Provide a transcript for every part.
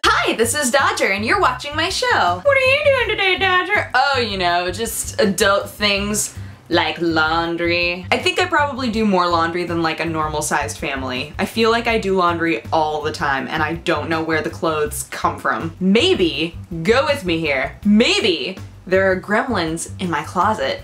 Hi, this is Dodger, and you're watching my show. What are you doing today, Dodger? Oh, you know, just adult things like laundry. I think I probably do more laundry than like a normal-sized family. I feel like I do laundry all the time, and I don't know where the clothes come from. Maybe, go with me here, maybe there are gremlins in my closet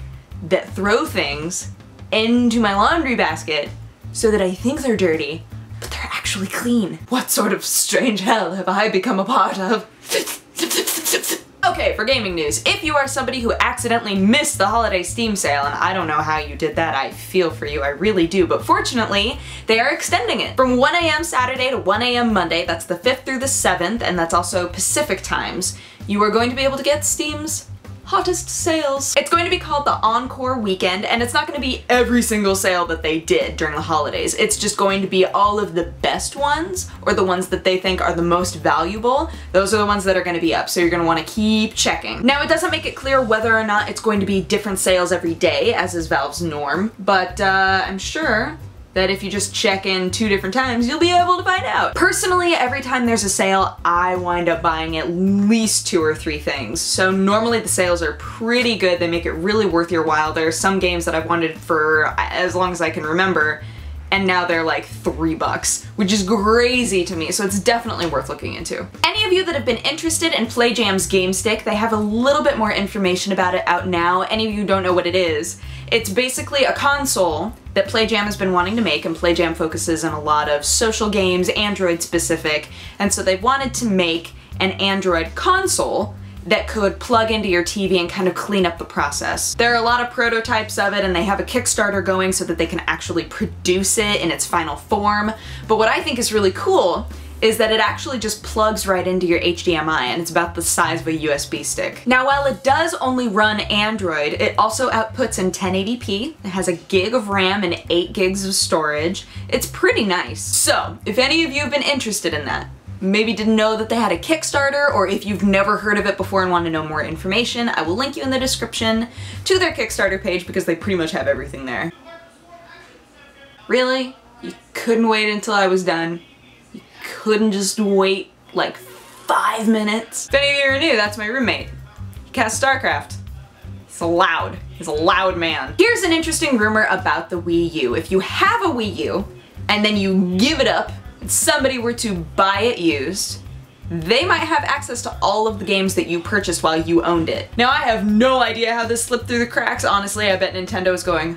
that throw things into my laundry basket so that I think they're dirty, but they're actually clean. What sort of strange hell have I become a part of? Okay, for gaming news, if you are somebody who accidentally missed the holiday Steam sale, and I don't know how you did that, I feel for you, I really do, but fortunately, they are extending it. From 1 AM Saturday to 1 AM Monday, that's the 5th through the 7th, and that's also Pacific times, you are going to be able to get Steam's hottest sales. It's going to be called the Encore Weekend, and it's not going to be every single sale that they did during the holidays. It's just going to be all of the best ones, or the ones that they think are the most valuable. Those are the ones that are going to be up, so you're going to want to keep checking. Now, it doesn't make it clear whether or not it's going to be different sales every day, as is Valve's norm, but I'm sure that if you just check in 2 different times, you'll be able to find out. Personally, every time there's a sale, I wind up buying at least 2 or 3 things. So normally the sales are pretty good. They make it really worth your while. There are some games that I've wanted for as long as I can remember, and now they're like $3, which is crazy to me, so it's definitely worth looking into. Any of you that have been interested in PlayJam's GameStick, they have a little bit more information about it out now. Any of you who don't know what it is, it's basically a console that PlayJam has been wanting to make, and PlayJam focuses on a lot of social games, Android specific, and so they wanted to make an Android console that could plug into your TV and kind of clean up the process. There are a lot of prototypes of it, and they have a Kickstarter going so that they can actually produce it in its final form. But what I think is really cool is that it actually just plugs right into your HDMI, and it's about the size of a USB stick. Now, while it does only run Android, it also outputs in 1080p. It has a gig of RAM and 8 gigs of storage. It's pretty nice. So, if any of you have been interested in that, maybe didn't know that they had a Kickstarter, or if you've never heard of it before and want to know more information, I will link you in the description to their Kickstarter page because they pretty much have everything there. Really? You couldn't wait until I was done? You couldn't just wait like 5 minutes? If any of you are new, that's my roommate. He casts StarCraft. He's loud. He's a loud man. Here's an interesting rumor about the Wii U. If you have a Wii U and then you give it up, somebody were to buy it used, they might have access to all of the games that you purchased while you owned it. Now, I have no idea how this slipped through the cracks. Honestly, I bet Nintendo is going,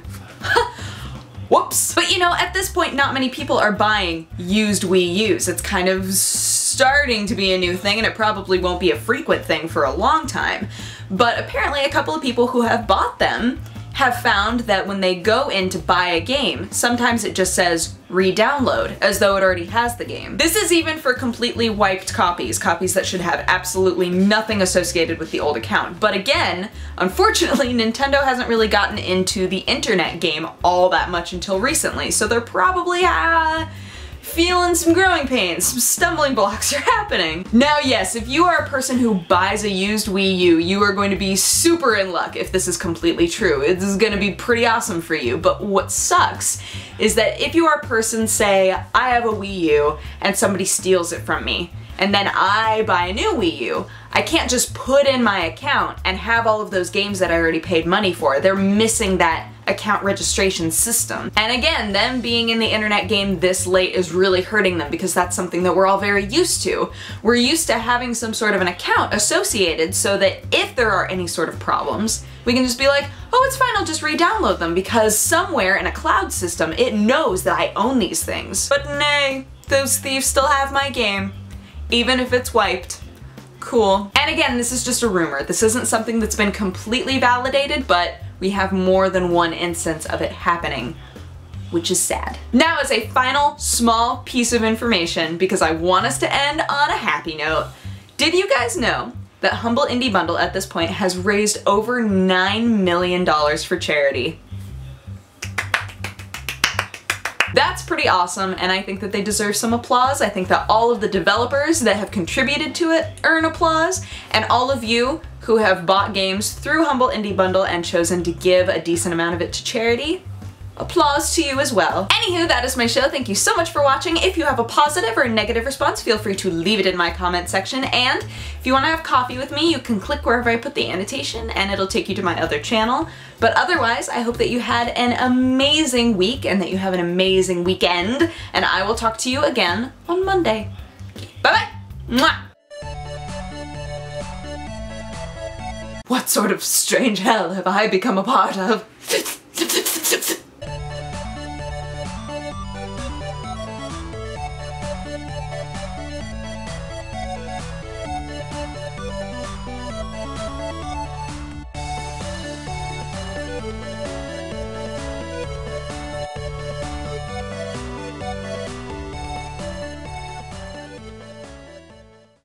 whoops. But you know, at this point, not many people are buying used Wii U's. It's kind of starting to be a new thing, and it probably won't be a frequent thing for a long time. But apparently a couple of people who have bought them have found that when they go in to buy a game, sometimes it just says re-download, as though it already has the game. This is even for completely wiped copies, copies that should have absolutely nothing associated with the old account. But again, unfortunately, Nintendo hasn't really gotten into the internet game all that much until recently, so they're probably feeling some growing pains, some stumbling blocks are happening. Now yes, if you are a person who buys a used Wii U, you are going to be super in luck if this is completely true. This is gonna be pretty awesome for you, but what sucks is that if you are a person, say, I have a Wii U and somebody steals it from me, and then I buy a new Wii U, I can't just put in my account and have all of those games that I already paid money for. They're missing that account registration system. And again, them being in the internet game this late is really hurting them because that's something that we're all very used to. We're used to having some sort of an account associated so that if there are any sort of problems, we can just be like, oh, it's fine, I'll just re-download them because somewhere in a cloud system, it knows that I own these things. But nay, those thieves still have my game, even if it's wiped. Cool. And again, this is just a rumor. This isn't something that's been completely validated, but we have more than one instance of it happening, which is sad. Now, as a final small piece of information, because I want us to end on a happy note, did you guys know that Humble Indie Bundle at this point has raised over $9 million for charity? That's pretty awesome, and I think that they deserve some applause. I think that all of the developers that have contributed to it earn applause, and all of you who have bought games through Humble Indie Bundle and chosen to give a decent amount of it to charity, applause to you as well. Anywho, that is my show. Thank you so much for watching. If you have a positive or negative response, feel free to leave it in my comment section. And if you want to have coffee with me, you can click wherever I put the annotation and it'll take you to my other channel. But otherwise, I hope that you had an amazing week and that you have an amazing weekend. And I will talk to you again on Monday. Bye-bye! Mwah! What sort of strange hell have I become a part of?